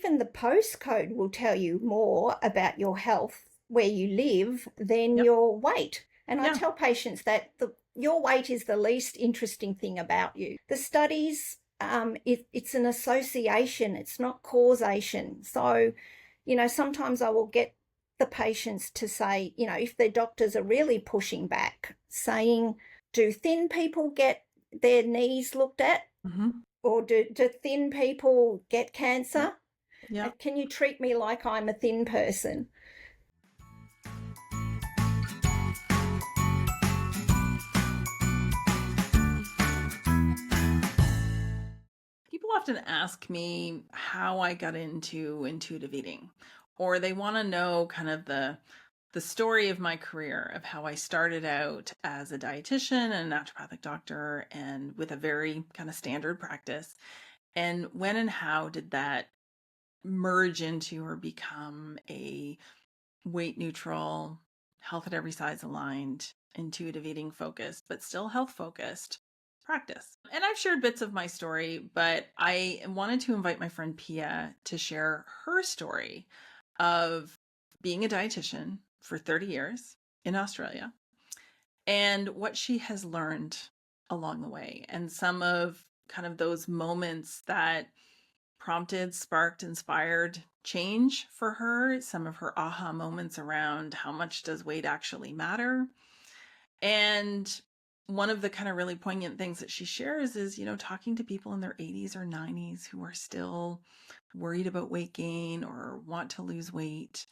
even the postcode will tell you more about your health where you live than Yep. your weight. And I Yeah. tell patients that your weight is the least interesting thing about you. The studies, it's an association, it's not causation. So, sometimes I will get the patients to say, if their doctors are really pushing back, saying, do thin people get their knees looked at? Hmm. Or do thin people get Yeah. cancer? Yeah. Can you treat me like I'm a thin person? People often ask me how I got into intuitive eating, or they want to know kind of the story of my career of how I started out as a dietitian and a naturopathic doctor and with a very kind of standard practice. And when and how did that merge into or become a weight neutral, health at every size aligned, intuitive eating focused, but still health focused practice. And I've shared bits of my story, but I wanted to invite my friend Pia to share her story of being a dietitian for 30 years in Australia and what she has learned along the way and some of kind of those moments that prompted, sparked, inspired change for her, some of her aha moments around how much does weight actually matter. And one of the kind of really poignant things that she shares is, talking to people in their 80s or 90s who are still worried about weight gain or want to lose weight.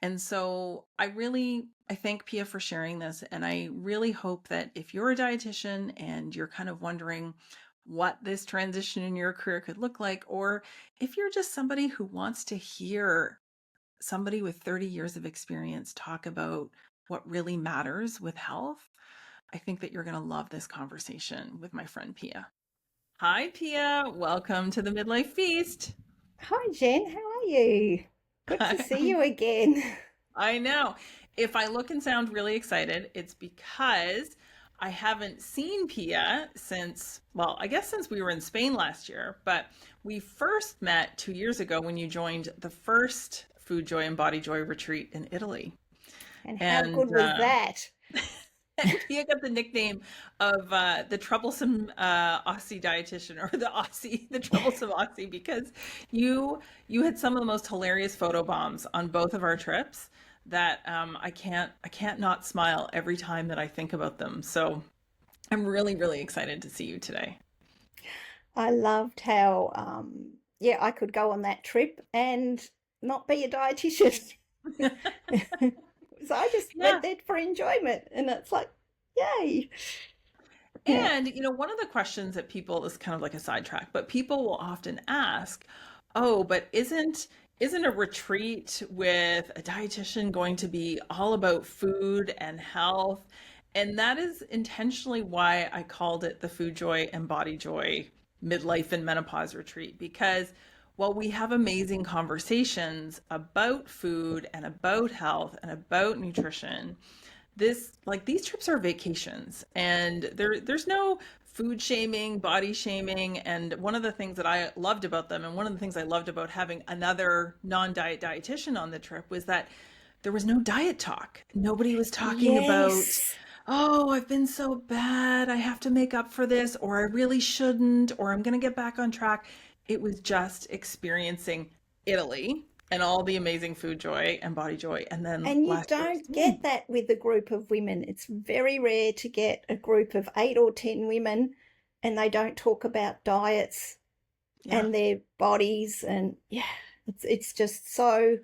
And so I thank Pia for sharing this. And I really hope that if you're a dietitian and you're kind of wondering what this transition in your career could look like, or if you're just somebody who wants to hear somebody with 30 years of experience talk about what really matters with health, I think that you're going to love this conversation with my friend Pia. Hi, Pia. Welcome to the Midlife Feast. Hi, Jen. How are you? Good to see you again. I know. If I look and sound really excited, it's because I haven't seen Pia since, well, I guess since we were in Spain last year, but we first met 2 years ago when you joined the first Food Joy and Body Joy retreat in Italy. And how And good was that? Pia got the nickname of the troublesome Aussie dietitian, or the troublesome Aussie, because you had some of the most hilarious photo bombs on both of our trips that I can't not smile every time that I think about them. So I'm really, really excited to see you today. I loved how, yeah, I could go on that trip and not be a dietitian. So I just Yeah. went there for enjoyment, and it's like, yay. Yeah. And, one of the questions that people is kind of like a sidetrack, but people will often ask, oh, but isn't a retreat with a dietitian going to be all about food and health? And that is intentionally why I called it the Food Joy and Body Joy Midlife and Menopause Retreat, because while we have amazing conversations about food and about health and about nutrition, these trips are vacations, and there's no food shaming, body shaming. And one of the things that I loved about them, and one of the things I loved about having another non-diet dietitian on the trip, was that there was no diet talk. Nobody was talking about, Yes. oh, I've been so bad, I have to make up for this, or I really shouldn't, or I'm going to get back on track. It was just experiencing Italy and all the amazing food joy and body joy. And then And you last year, don't get that with a group of women. It's very rare to get a group of 8 or 10 women and they don't talk about diets yeah, and their bodies. And yeah, it's just so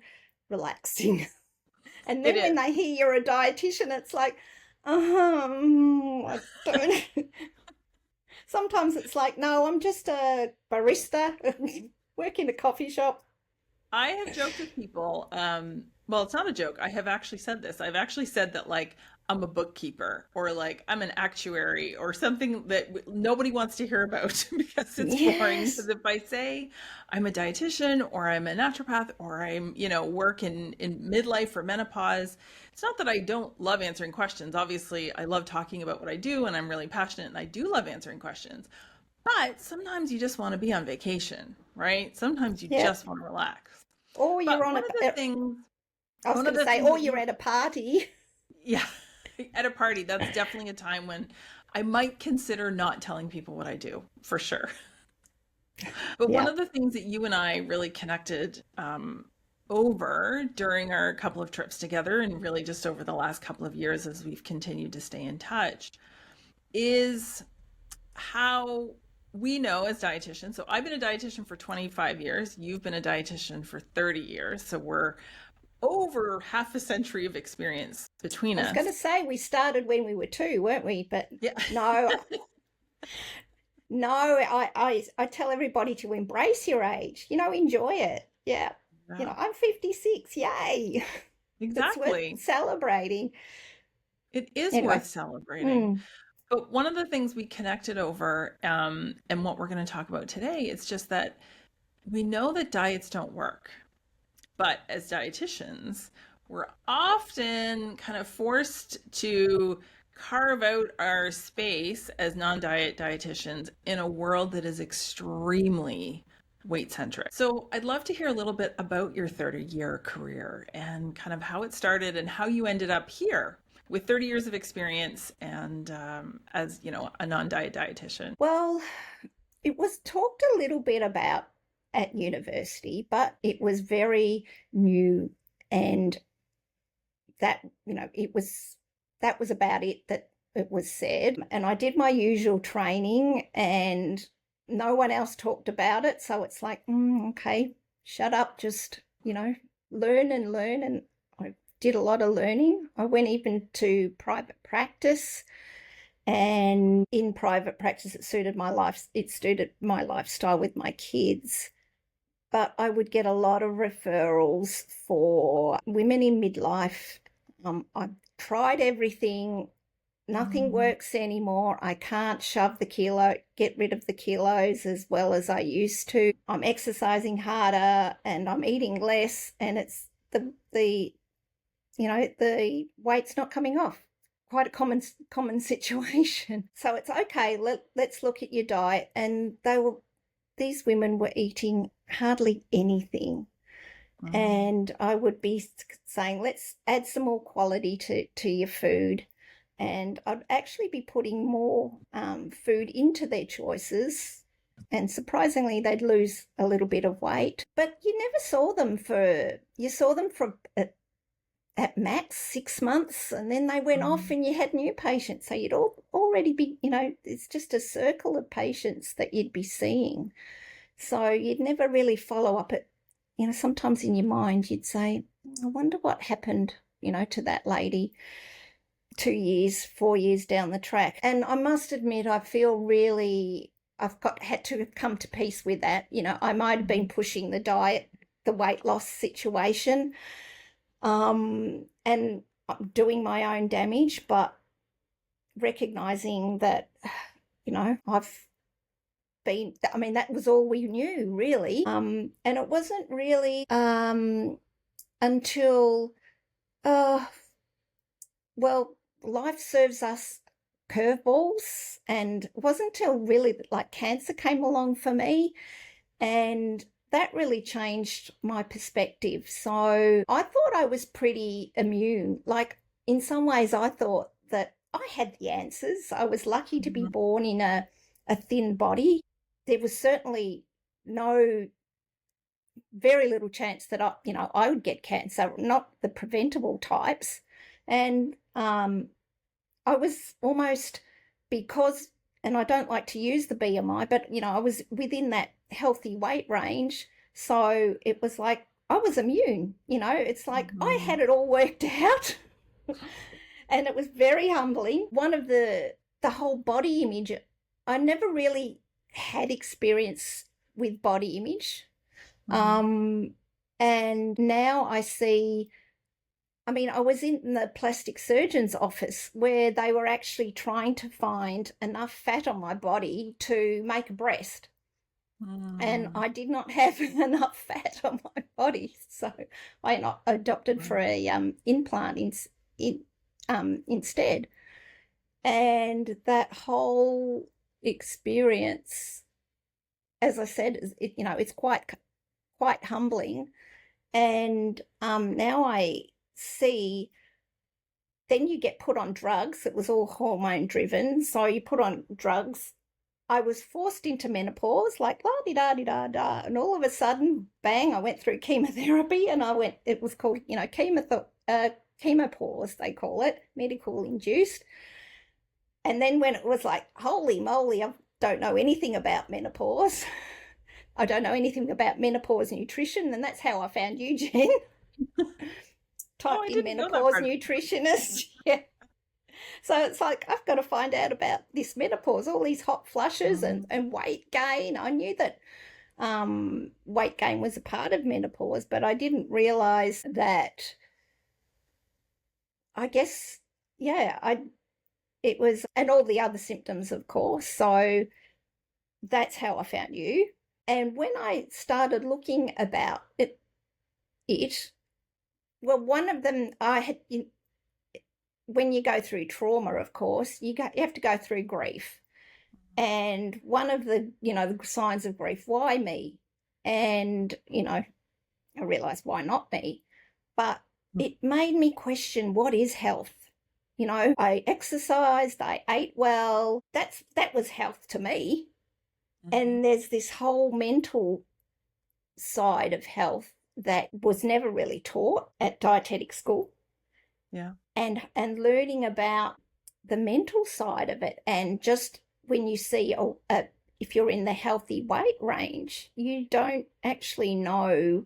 relaxing. And it then is. when they hear you're a dietitian, it's like, I don't. Sometimes it's like, no, I'm just a barista, work in a coffee shop. I have joked with people. Well, it's not a joke. I have actually said this. I've actually said that, like, I'm a bookkeeper, or like I'm an actuary, or something that nobody wants to hear about because it's boring. Yes. Because if I say I'm a dietitian or I'm a naturopath or I'm, work in midlife or menopause, it's not that I don't love answering questions. Obviously, I love talking about what I do and I'm really passionate and I do love answering questions. But sometimes you just want to be on vacation, right? Sometimes you Yeah. just want to relax. Or you're But on I was one of going to the say, things or that you're you, at a party. yeah, at a party, that's definitely a time when I might consider not telling people what I do, for sure. But one Yeah. of the things that you and I really connected over during our couple of trips together, and really just over the last couple of years as we've continued to stay in touch, is how we know as dietitians. So I've been a dietitian for 25 years. You've been a dietitian for 30 years. So we're over half a century of experience between I was going to us. say we started when we were two, weren't we? But Yeah. no, no, I tell everybody to embrace your age, enjoy it. Yeah. Yeah, I'm 56. Yay. It's worth exactly. celebrating. It is Anyway. worth celebrating. Mm. But one of the things we connected over, and what we're going to talk about today, it's just that we know that diets don't work. But as dietitians, we're often kind of forced to carve out our space as non-diet dietitians in a world that is extremely weight centric. So I'd love to hear a little bit about your 30-year career and kind of how it started and how you ended up here with 30 years of experience and as a non-diet dietitian. Well, it was talked a little bit about at university, but it was very new, and that, that was about it that it was said. And I did my usual training and no one else talked about it. So it's like, okay, shut up, just, learn and learn. And I did a lot of learning. I went even to private practice, and in private practice it suited my lifestyle with my kids. But I would get a lot of referrals for women in midlife. I've tried everything. Nothing Mm, works anymore. I can't get rid of the kilos as well as I used to. I'm exercising harder and I'm eating less, and it's the weight's not coming off. Quite a common situation. So it's okay. Let's look at your diet. And these women were eating hardly anything. mm, And I would be saying, let's add some more quality to your food. And I'd actually be putting more food into their choices. And surprisingly, they'd lose a little bit of weight. But you saw them for at max 6 months, and then they went off mm. and you had new patients. So you'd already be, it's just a circle of patients that you'd be seeing. So you'd never really follow up it. Sometimes in your mind you'd say, I wonder what happened, to that lady 2 years, 4 years down the track. And I must admit, I feel really, had to come to peace with that. I might have been pushing the diet, the weight loss situation, and doing my own damage, but recognizing that, that was all we knew, really. And it wasn't really until, well, life serves us curveballs, and it wasn't until really like cancer came along for me, and that really changed my perspective. So I thought I was pretty immune. Like, in some ways, I thought that I had the answers. I was lucky to be Mhm. born in a thin body. There was certainly no, very little chance that I would get cancer, not the preventable types. And I was almost, because, and I don't like to use the BMI, but I was within that healthy weight range. So it was like I was immune. It's like I Mhm. had it all worked out. And it was very humbling. One of the whole body image, I never really had experience with body image. Mhm. Um, and now I see, I was in the plastic surgeon's office where they were actually trying to find enough fat on my body to make a breast. And Mm. I did not have enough fat on my body. So I adopted for Right. a implant instead. And that whole experience, as I said, it's quite humbling. And now I see, then you get put on drugs. It was all hormone driven. So you put on drugs. I was forced into menopause, like la di da di da da. And all of a sudden, bang, I went through chemotherapy, and it was called, chemopause, they call it, medical induced. And then when it was like, holy moly, I don't know anything about menopause. I don't know anything about menopause nutrition. And that's how I found you, Jen. Oh, I Typed in didn't know that menopause part. nutritionist. Yeah. So it's like, I've got to find out about this menopause, all these hot flushes and weight gain. I knew that weight gain was a part of menopause, but I didn't realize that, I guess, yeah, it was, and all the other symptoms, of course. So that's how I found you. And when I started looking about it, well, one of them I had, when you go through trauma, of course, you have to go through grief. And one of the signs of grief, why me? And, I realized, why not me? But it made me question, what is health? I exercised, I ate well. That was health to me. And there's this whole mental side of health that was never really taught at dietetic school. Yeah. And learning about the mental side of it, and just when you see if you're in the healthy weight range, you don't actually know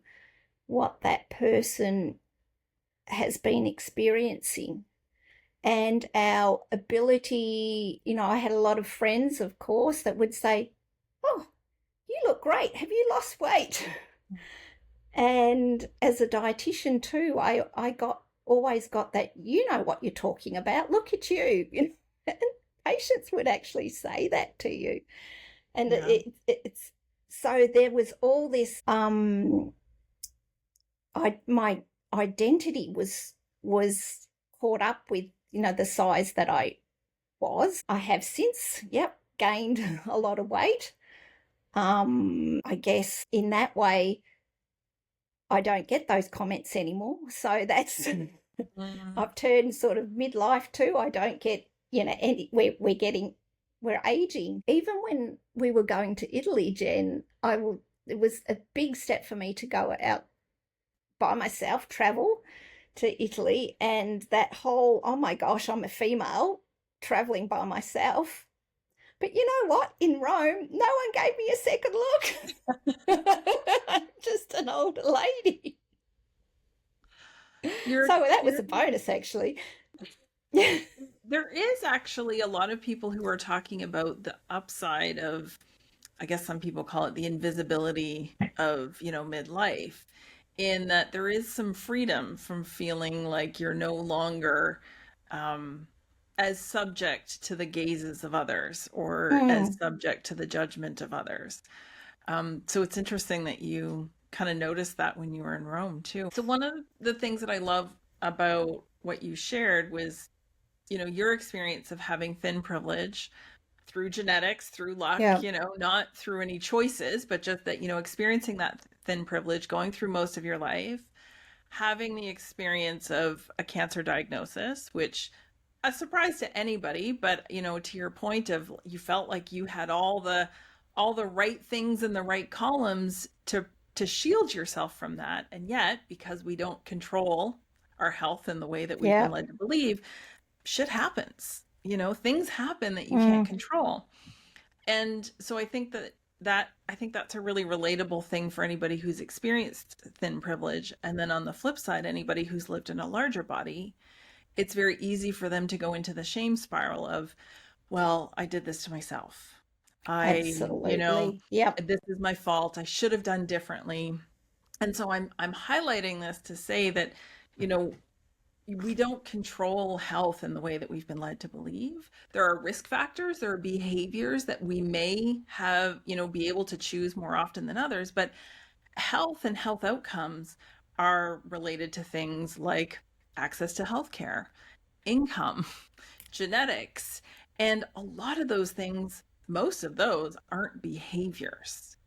what that person has been experiencing. And our ability, I had a lot of friends, of course, that would say, oh, you look great, have you lost weight? And as a dietitian too, I always got that, what you're talking about, look at you. And patients would actually say that to you. And Yeah. it's so there was all this my identity was caught up with, the size that I was. I have since, gained a lot of weight. I guess in that way, I don't get those comments anymore. So that's, I've turned sort of midlife too. I don't get, we're aging. Even when we were going to Italy, Jen, it was a big step for me to go out by myself, travel to Italy, and that whole, oh my gosh, I'm a female traveling by myself. But you know what? In Rome, no one gave me a second look. I'm just an older lady. Your So that was a experience, bonus, actually. there is actually a lot of people who are talking about the upside of, I guess some people call it the invisibility of, midlife, in that there is some freedom from feeling like you're no longer um, as subject to the gazes of others or as Mm, subject to the judgment of others. So it's interesting that you kind of noticed that when you were in Rome too. So one of the things that I love about what you shared was, your experience of having thin privilege through genetics, through luck, yeah, not through any choices, but just that, experiencing that thin privilege, going through most of your life, having the experience of a cancer diagnosis, which a surprise to anybody, but to your point of you felt like you had all the right things in the right columns to shield yourself from that. And yet, because we don't control our health in the way that we've been yeah, led to believe, shit happens. Things happen that you can't mm, control. And so I think that's a really relatable thing for anybody who's experienced thin privilege. And then on the flip side, anybody who's lived in a larger body, it's very easy for them to go into the shame spiral of, well, I did this to myself. I, absolutely. Yep. this is my fault. I should have done differently. And so I'm highlighting this to say that, you know, we don't control health in the way that we've been led to believe. There are risk factors, there are behaviors that we may have, be able to choose more often than others, but health and health outcomes are related to things like access to healthcare, income, genetics, and a lot of those things most of those aren't behaviors,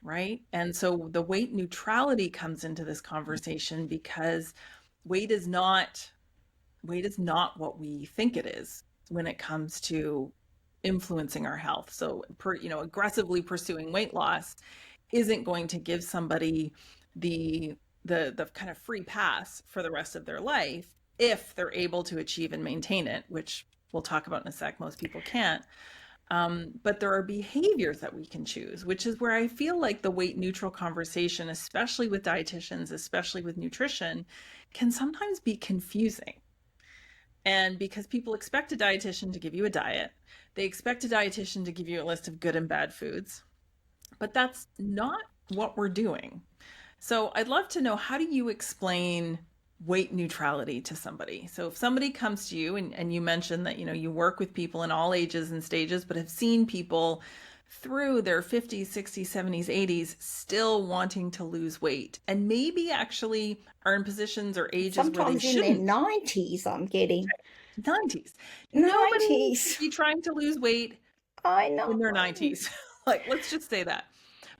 right? And so the weight neutrality comes into this conversation because weight is not weight is not what we think it is when it comes to influencing our health. So, aggressively pursuing weight loss isn't going to give somebody the the kind of free pass for the rest of their life if they're able to achieve and maintain it, which we'll talk about in a sec. Most people can't. But there are behaviors that we can choose, which is where I feel like the weight neutral conversation, especially with dietitians, especially with nutrition, can sometimes be confusing. And because people expect a dietitian to give you a diet, they expect a dietitian to give you a list of good and bad foods, but that's not what we're doing. So I'd love to know, how do you explain weight neutrality to somebody? So if somebody comes to you and you mentioned that, you work with people in all ages and stages, but have seen people through their 50s, 60s, 70s, 80s still wanting to lose weight, and maybe actually are in positions or ages where they Sometimes in their shouldn't. 90s, I'm getting 90s. Nobody should 90s. be trying to lose weight I know. in their 90s. Like, let's just say that.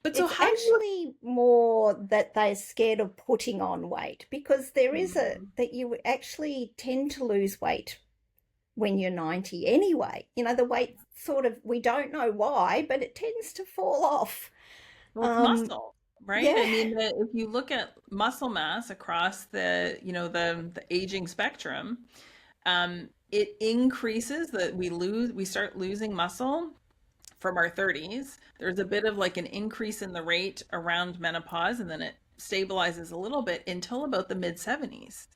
But so It's how do you actually more that they're scared of putting on weight, because there is that you actually tend to lose weight when you're 90 anyway. The weight sort of, we don't know why, but it tends to fall off. Well, it's muscle, right? Yeah. I mean, if you look at muscle mass across the aging spectrum, it increases that we start losing muscle from our 30s. There's a bit of like an increase in the rate around menopause, and then it stabilizes a little bit until about the mid 70s.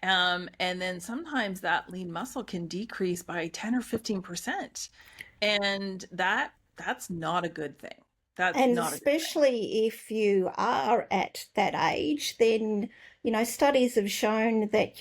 And then sometimes that lean muscle can decrease by 10 or 15%. And that's not a good thing. That's And not a good thing. especially if you are at that age, then, studies have shown that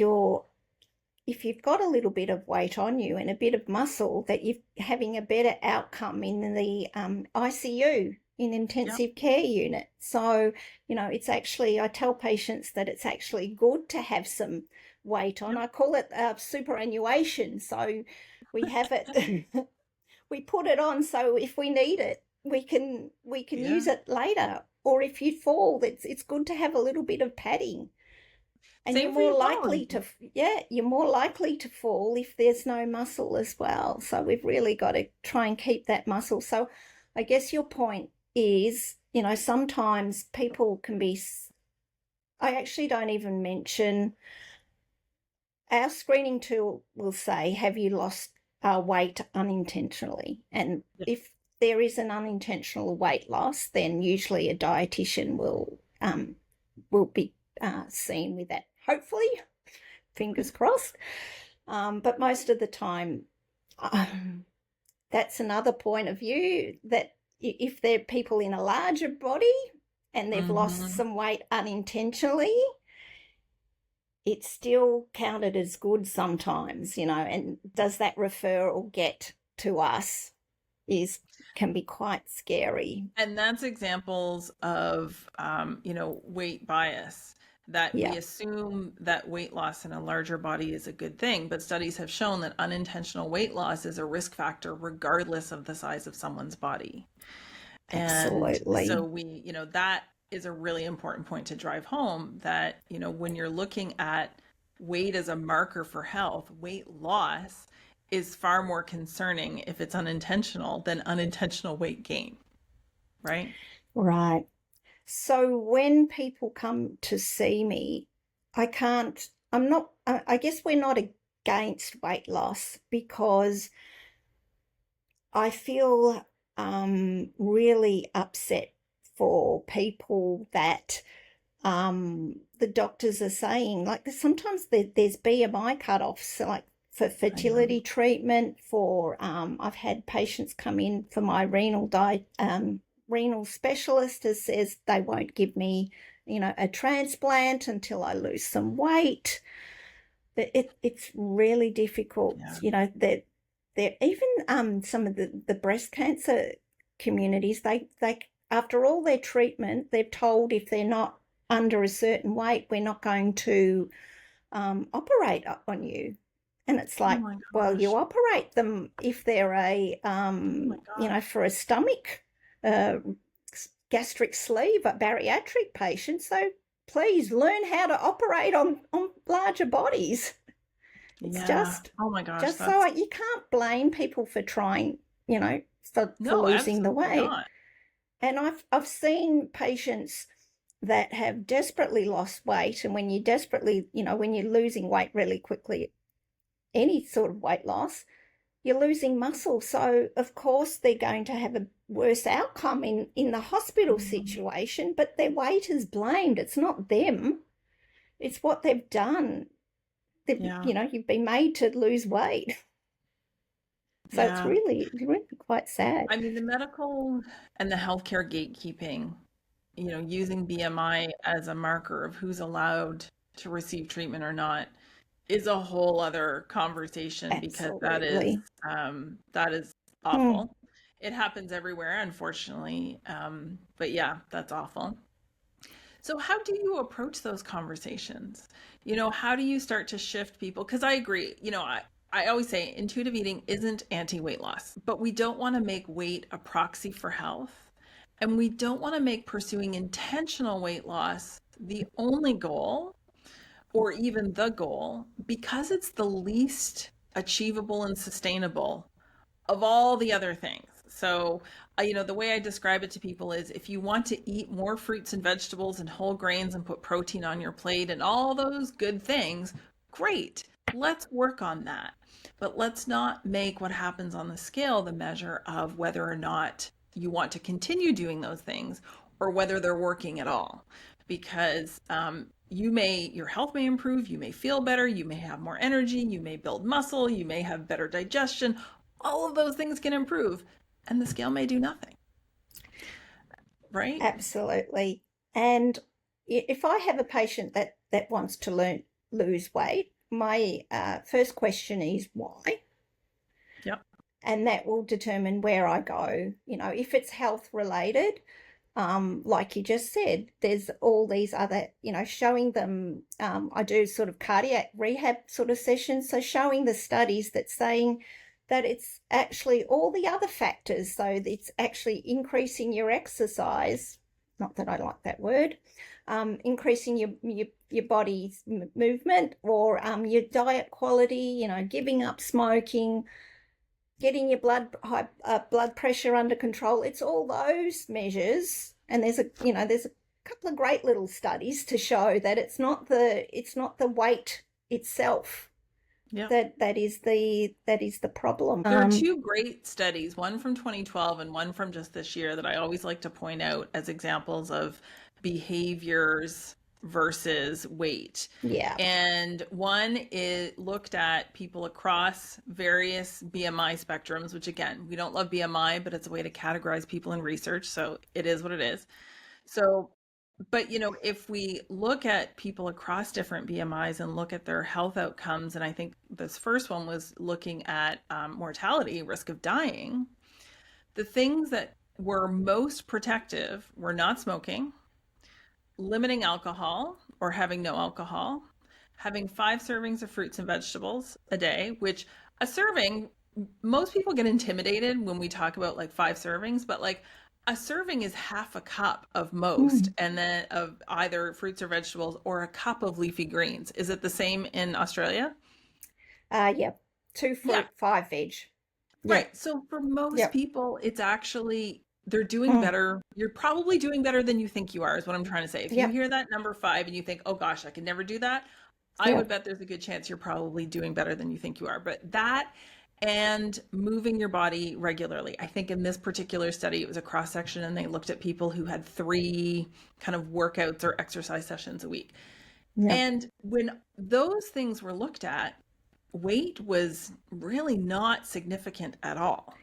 if you've got a little bit of weight on you and a bit of muscle, that you're having a better outcome in the ICU, in Yep. intensive care unit. So, it's actually, I tell patients that it's actually good to have some weight on. Yep. I call it superannuation. So we have it, we put it on, so if we need it, we can Yeah. use it later. Or if you fall, it's good to have a little bit of padding. And Same for your bones. you're more likely to fall if there's no muscle as well. So we've really got to try and keep that muscle. So I guess your point is, sometimes people can be, I actually don't even mention, our screening tool will say, have you lost weight unintentionally? And Yeah. if there is an unintentional weight loss, then usually a dietitian will be seen with that. Hopefully, fingers crossed. But most of the time, that's another point of view, that if they're people in a larger body and they've lost some weight unintentionally, it's still counted as good sometimes, and does that referral get to us can be quite scary. And that's examples of, weight bias, that we Yeah, assume that weight loss in a larger body is a good thing, but studies have shown that unintentional weight loss is a risk factor regardless of the size of someone's body. And so absolutely. that is a really important point to drive home, that, when you're looking at weight as a marker for health, weight loss is far more concerning if it's unintentional than unintentional weight gain, right? Right. So when people come to see me, I guess we're not against weight loss, because I feel really upset for people that the doctors are saying, like, sometimes there's BMI cutoffs, like for I know. fertility treatment. For I've had patients come in for my renal specialist who says they won't give me, a transplant until I lose some weight. It's really difficult, Yeah. that they're even some of the breast cancer communities, they after all their treatment, they're told if they're not under a certain weight, we're not going to operate on you. And it's Oh like, my well, you gosh. operate them if they're Oh my gosh. for a stomach, uh, gastric sleeve, a bariatric patient. So please learn how to operate on larger bodies. It's Yeah. Oh my gosh. just so That's you can't blame people for trying, for no, losing the absolutely weight. not. And I've seen patients that have desperately lost weight, and when you desperately, when you're losing weight really quickly, any sort of weight loss, you're losing muscle. So of course they're going to have a worse outcome in the hospital Mhm. situation, but their weight is blamed. It's not them. It's what they've done. Yeah. You've been made to lose weight. So it's Yeah. really quite sad. I mean, the medical and the healthcare gatekeeping, using BMI as a marker of who's allowed to receive treatment or not is a whole other conversation because Absolutely. that is Hmm. awful. It happens everywhere, unfortunately. But yeah, that's awful. So how do you approach those conversations? How do you start to shift people? Because I agree, I always say intuitive eating isn't anti-weight loss, but we don't want to make weight a proxy for health. And we don't want to make pursuing intentional weight loss the only goal or even the goal because it's the least achievable and sustainable of all the other things. So, the way I describe it to people is if you want to eat more fruits and vegetables and whole grains and put protein on your plate and all those good things, great. Let's work on that. But let's not make what happens on the scale the measure of whether or not you want to continue doing those things or whether they're working at all. Because your health may improve, you may feel better, you may have more energy, you may build muscle, you may have better digestion, all of those things can improve and the scale may do nothing, right? Absolutely. And if I have a patient that wants to lose weight, my first question is why, Yep. and that will determine where I go. If it's health related, like you just said, there's all these other, showing them. I do sort of cardiac rehab sort of sessions, so showing the studies that saying that it's actually all the other factors. So it's actually increasing your exercise. Not that I like that word. Increasing your body's movement, or your diet quality. Giving up smoking, getting your blood pressure under control. It's all those measures, and there's a couple of great little studies to show that it's not the weight itself Yep. that is the problem. There are two great studies, one from 2012 and one from just this year, that I always like to point out as examples of behaviors versus weight. Yeah, And one is looked at people across various BMI spectrums, which again, we don't love BMI, but it's a way to categorize people in research. So it is what it is. So, but if we look at people across different BMIs and look at their health outcomes, and I think this first one was looking at mortality, risk of dying, the things that were most protective were not smoking, limiting alcohol or having no alcohol, having 5 servings of fruits and vegetables a day, which a serving, most people get intimidated when we talk about like 5 servings, but like a serving is half a cup of most, mm. and then of either fruits or vegetables or a cup of leafy greens. Is it the same in Australia? Yeah, two Yeah, fruit, five veg. right. Yep, So for most yep, people, it's actually they're doing mm. better. You're probably doing better than you think you are, is what I'm trying to say. If you Yep, hear that number 5 and you think, oh gosh, I can never do that, I would yep, bet there's a good chance you're probably doing better than you think you are. But that and moving your body regularly. I think in this particular study, it was a cross section and they looked at people who had 3 kind of workouts or exercise sessions a week. yep. And when those things were looked at, weight was really not significant at all,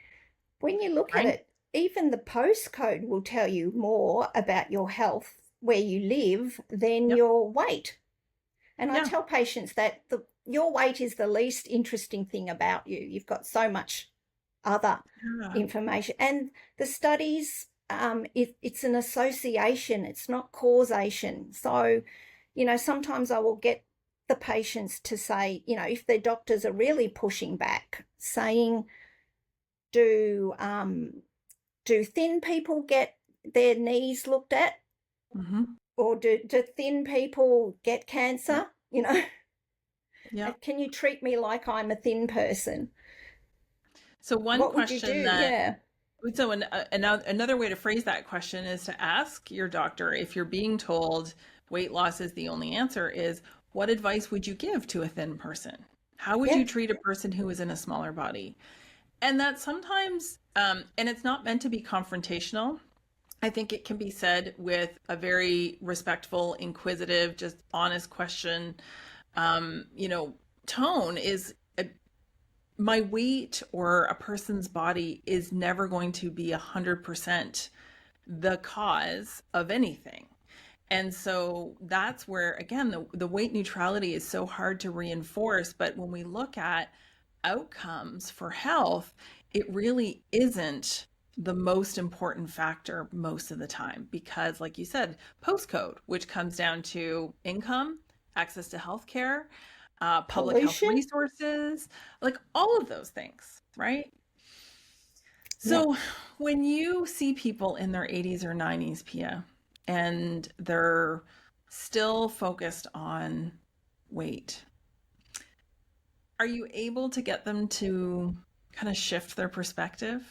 When you look at right? it, even the postcode will tell you more about your health where you live than Yep. your weight. And I Yeah. tell patients that your weight is the least interesting thing about you. You've got so much other Yeah. information. And the studies, it's an association, it's not causation. So, sometimes I will get the patients to say, if their doctors are really pushing back, saying, do thin people get their knees looked at? Or do thin people get cancer? Yeah. Can you treat me like I'm a thin person? So one What would you do? question that Yeah. So another way to phrase that question is to ask your doctor, if you're being told weight loss is the only answer, is what advice would you give to a thin person? How would Yeah. you treat a person who is in a smaller body? And that sometimes, and it's not meant to be confrontational. I think it can be said with a very respectful, inquisitive, just honest question. Tone is my weight or a person's body is never going to be 100% the cause of anything. And so that's where, again, the weight neutrality is so hard to reinforce. But when we look at outcomes for health, it really isn't the most important factor most of the time, because, like you said, postcode, which comes down to income, access to healthcare, public health Pollution. resources, like all of those things, right? Yep. So when you see people in their 80s or 90s, Pia, and they're still focused on weight, are you able to get them to kind of shift their perspective?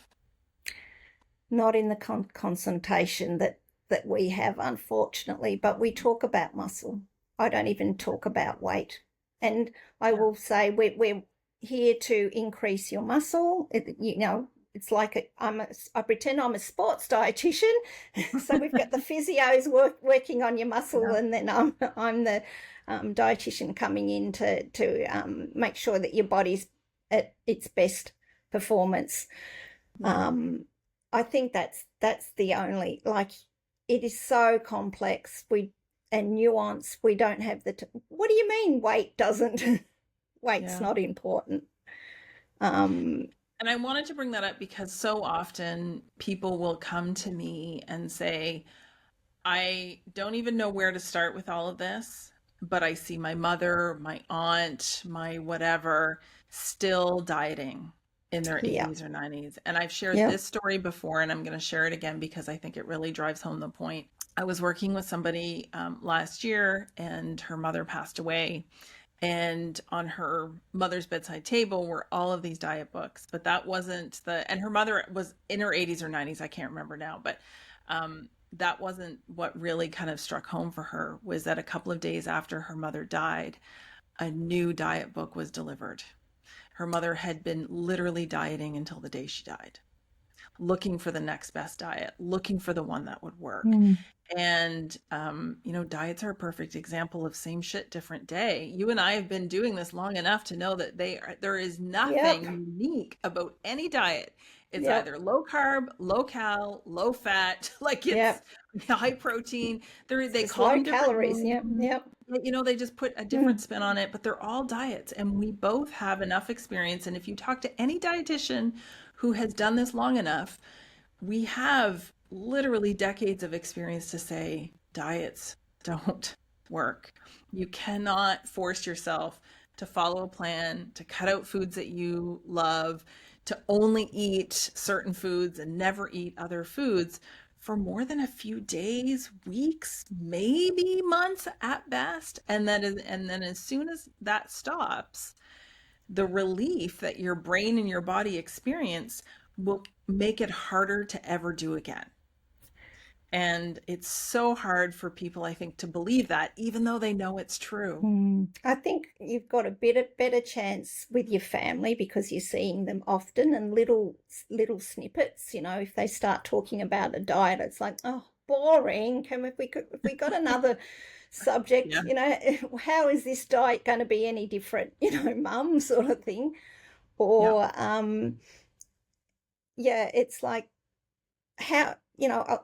Not in the consultation that we have, unfortunately, but we talk about muscle. I don't even talk about weight. And I Yeah. will say we're here to increase your muscle. It's like I pretend I'm a sports dietitian. So we've got the physios working on your muscle, Yeah. and then I'm the dietitian coming in to make sure that your body's at its best performance. Yeah. I think that's the only, like, it is so complex and nuanced. We don't have what do you mean weight doesn't? Weight's Yeah. not important. And I wanted to bring that up because so often people will come to me and say, I don't even know where to start with all of this, but I see my mother, my aunt, my whatever, still dieting in their Yeah. 80s or 90s. And I've shared Yeah. this story before, and I'm going to share it again because I think it really drives home the point. I was working with somebody last year, and her mother passed away. And on her mother's bedside table were all of these diet books, but that wasn't and her mother was in her 80s or 90s. I can't remember now, but that wasn't what really kind of struck home for her. Was that a couple of days after her mother died, a new diet book was delivered. Her mother had been literally dieting until the day she died, looking for the next best diet, looking for the one that would work. And, diets are a perfect example of same shit, different day. You and I have been doing this long enough to know that there is nothing Yep. unique about any diet. It's Yep. either low carb, low cal, low fat, like it's Yep. high protein. They Just call low them different calories. Yep. names. Yep. They just put a different spin on it, but they're all diets, and we both have enough experience. And if you talk to any dietitian who has done this long enough, we have literally decades of experience to say diets don't work. You cannot force yourself to follow a plan, to cut out foods that you love, to only eat certain foods and never eat other foods for more than a few days, weeks, maybe months at best. And then as soon as that stops, the relief that your brain and your body experience will make it harder to ever do again. And it's so hard for people, I think, to believe that, even though they know it's true. I think you've got a better chance with your family because you're seeing them often, and little snippets. If they start talking about a diet, it's like, oh, boring. If we got another subject, Yeah. How is this diet going to be any different? Mum, sort of thing. Yeah. Or it's like, how,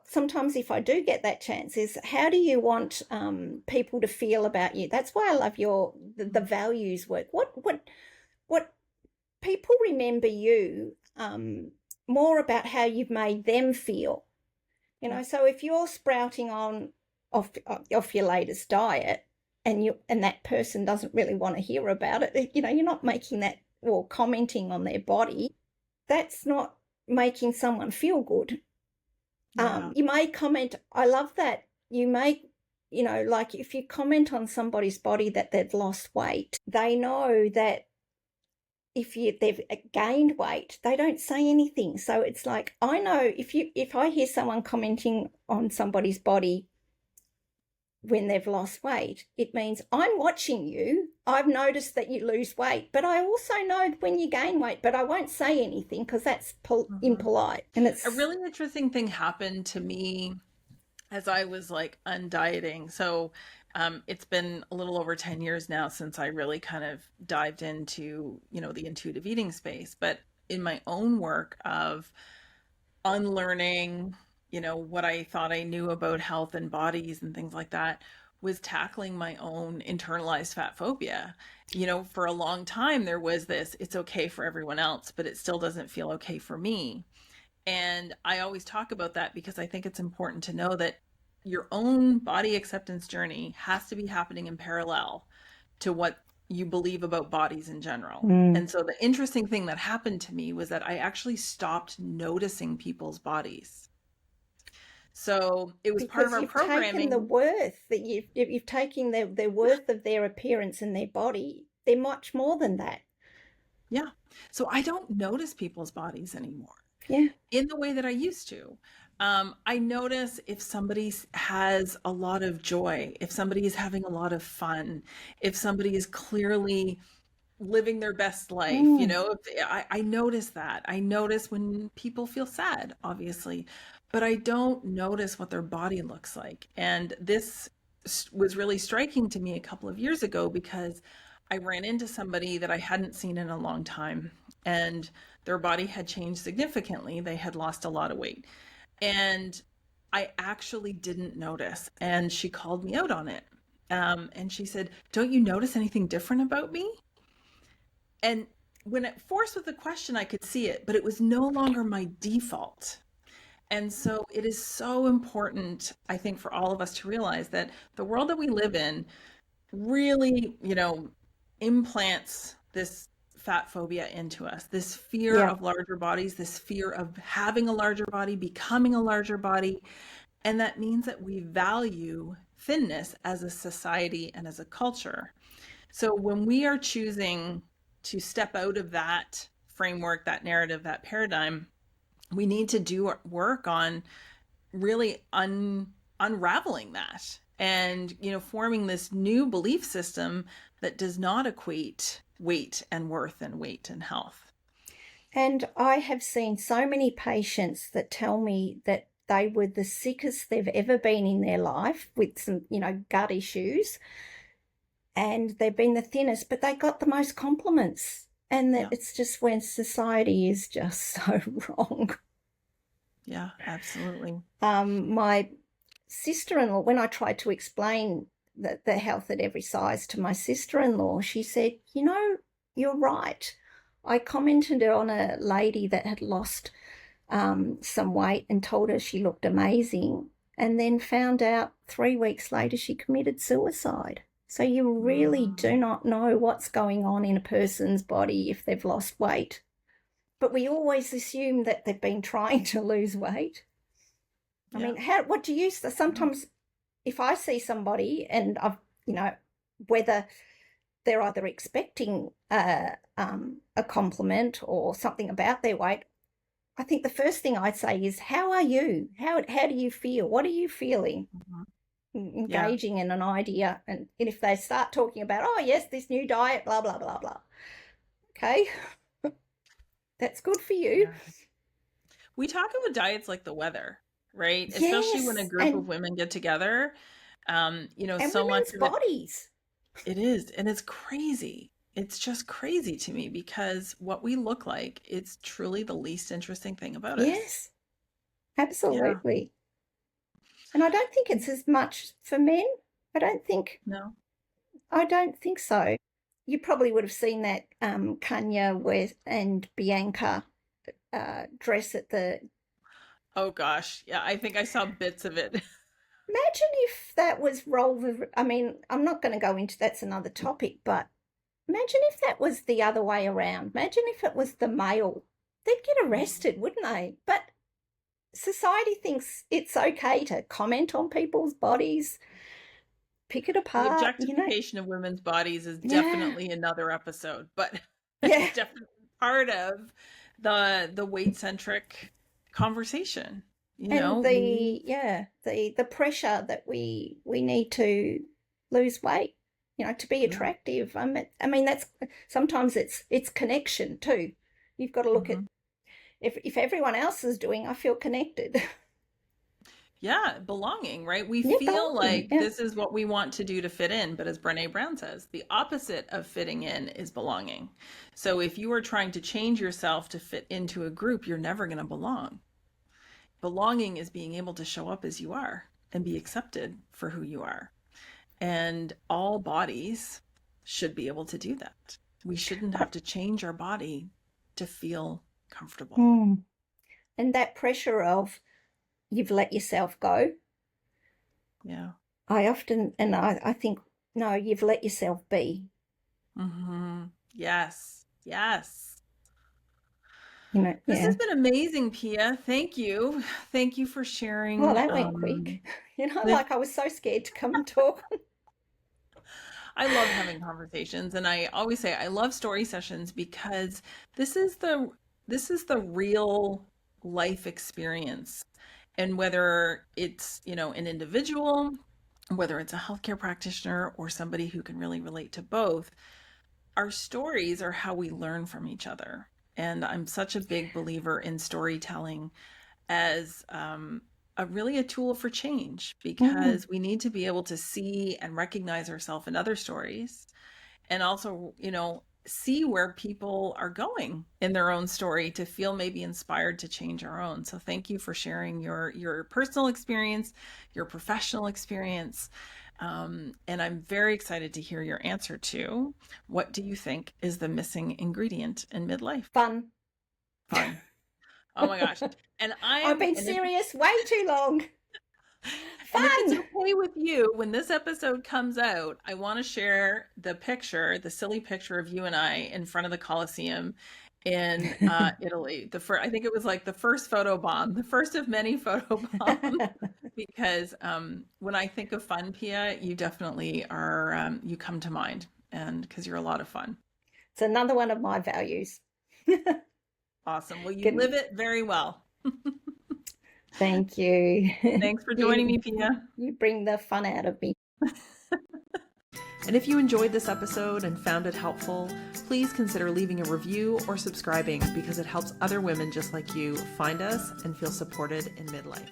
sometimes if I do get that chance, is how do you want people to feel about you? That's why I love the values work. What people remember you more about how you've made them feel. Yeah. So if you're sprouting off your latest diet, and that person doesn't really want to hear about it, you're not making that or commenting on their body. That's not making someone feel good. Yeah. You may comment, I love that. You may, like if you comment on somebody's body that they've lost weight, they know that if they've gained weight, they don't say anything. So it's like, I know if I hear someone commenting on somebody's body when they've lost weight, it means I'm watching you. I've noticed that you lose weight, but I also know when you gain weight, but I won't say anything because that's impolite. And it's A really interesting thing happened to me as I was like undieting. So it's been a little over 10 years now since I really kind of dived into, the intuitive eating space. But in my own work of unlearning, what I thought I knew about health and bodies and things like that, was tackling my own internalized fat phobia. For a long time, there was this, it's okay for everyone else, but it still doesn't feel okay for me. And I always talk about that because I think it's important to know that your own body acceptance journey has to be happening in parallel to what you believe about bodies in general. And so the interesting thing that happened to me was that I actually stopped noticing people's bodies. So it was part of because our you've taken the programming. worth that you've taken the worth of their appearance and their body. They're much more than that. Yeah. So I don't notice people's bodies anymore Yeah. in the way that I used to. I notice if somebody has a lot of joy, if somebody is having a lot of fun, if somebody is clearly living their best life, I notice that. I notice when people feel sad, obviously, but I don't notice what their body looks like. And this was really striking to me a couple of years ago because I ran into somebody that I hadn't seen in a long time, and their body had changed significantly. They had lost a lot of weight. And I actually didn't notice. And she called me out on it. And she said, "Don't you notice anything different about me?" And when it forced with the question, I could see it, but it was no longer my default. And so it is so important, I think, for all of us to realize that the world that we live in really, implants this fat phobia into us, this fear Yeah. of larger bodies, this fear of having a larger body, becoming a larger body. And that means that we value thinness as a society and as a culture. So when we are choosing to step out of that framework, that narrative, that paradigm, we need to do work on really unraveling that and forming this new belief system that does not equate weight and worth and weight and health. And I have seen so many patients that tell me that they were the sickest they've ever been in their life with some, gut issues, and they've been the thinnest, but they got the most compliments. And that it's just when society is just so wrong. Yeah, absolutely. My sister-in-law, when I tried to explain the health at every size to my sister-in-law, she said, you're right. I commented on a lady that had lost some weight and told her she looked amazing, and then found out 3 weeks later she committed suicide. So you really do not know what's going on in a person's body if they've lost weight. But we always assume that they've been trying to lose weight. I mean, what do you, sometimes if I see somebody and I've, whether they're either expecting a compliment or something about their weight, I think the first thing I'd say is, how are you? How do you feel? What are you feeling? Engaging in an idea. And if they start talking about, oh, yes, this new diet, blah, blah, blah, blah. Okay. That's good for you. We talk about diets like the weather, right? Yes, especially when a group of women get together. And so much women's bodies. It is, and it's crazy. It's just crazy to me because what we look like, it's truly the least interesting thing about us. Yes, absolutely. Yeah. And I don't think it's as much for men. I don't think so. You probably would have seen that Kanye and Bianca dress at the... Oh gosh, yeah, I think I saw bits of it. Imagine if that was I mean, I'm not going to go into that's another topic, but imagine if that was the other way around. Imagine if it was the male. They'd get arrested, wouldn't they? But society thinks it's okay to comment on people's bodies, pick it The apart, objectification of women's bodies is Yeah. definitely another episode, but Yeah. it's definitely part of the weight-centric conversation. You know, And the pressure that we need to lose weight, to be attractive. I mean that's sometimes it's connection too. You've got to look at if everyone else is doing, I feel connected. Yeah, belonging, right? We Yeah, feel belonging, like yeah. this is what we want to do to fit in, but as Brené Brown says, the opposite of fitting in is belonging. So if you are trying to change yourself to fit into a group, you're never going to belong. Belonging is being able to show up as you are and be accepted for who you are. And all bodies should be able to do that. We shouldn't have to change our body to feel comfortable. And that pressure of you've let yourself go. Yeah. I think, no, you've let yourself be. Yes. Yes. This has been amazing, Pia. Thank you. Thank you for sharing. Oh, that went quick. Like I was so scared to come and talk. I love having conversations, and I always say I love story sessions because this is the real life experience. And whether it's, an individual, whether it's a healthcare practitioner or somebody who can really relate to both, our stories are how we learn from each other. And I'm such a big believer in storytelling as really a tool for change, because we need to be able to see and recognize ourselves in other stories, and also, see where people are going in their own story to feel maybe inspired to change our own. So thank you for sharing your personal experience, your professional experience. And I'm very excited to hear your answer to what do you think is the missing ingredient in midlife? Fun. Oh my gosh. And I've been serious way too long. And if it's okay with you, when this episode comes out, I want to share the silly picture of you and I in front of the Colosseum in Italy. I think it was like the first photo bomb, the first of many photo bombs. Because when I think of fun, Pia, you definitely are, you come to mind, and because you're a lot of fun. It's another one of my values. Awesome. Well, you live it very well. Thank you. Thanks for joining me, Pia. You bring the fun out of me. And if you enjoyed this episode and found it helpful, please consider leaving a review or subscribing, because it helps other women just like you find us and feel supported in midlife.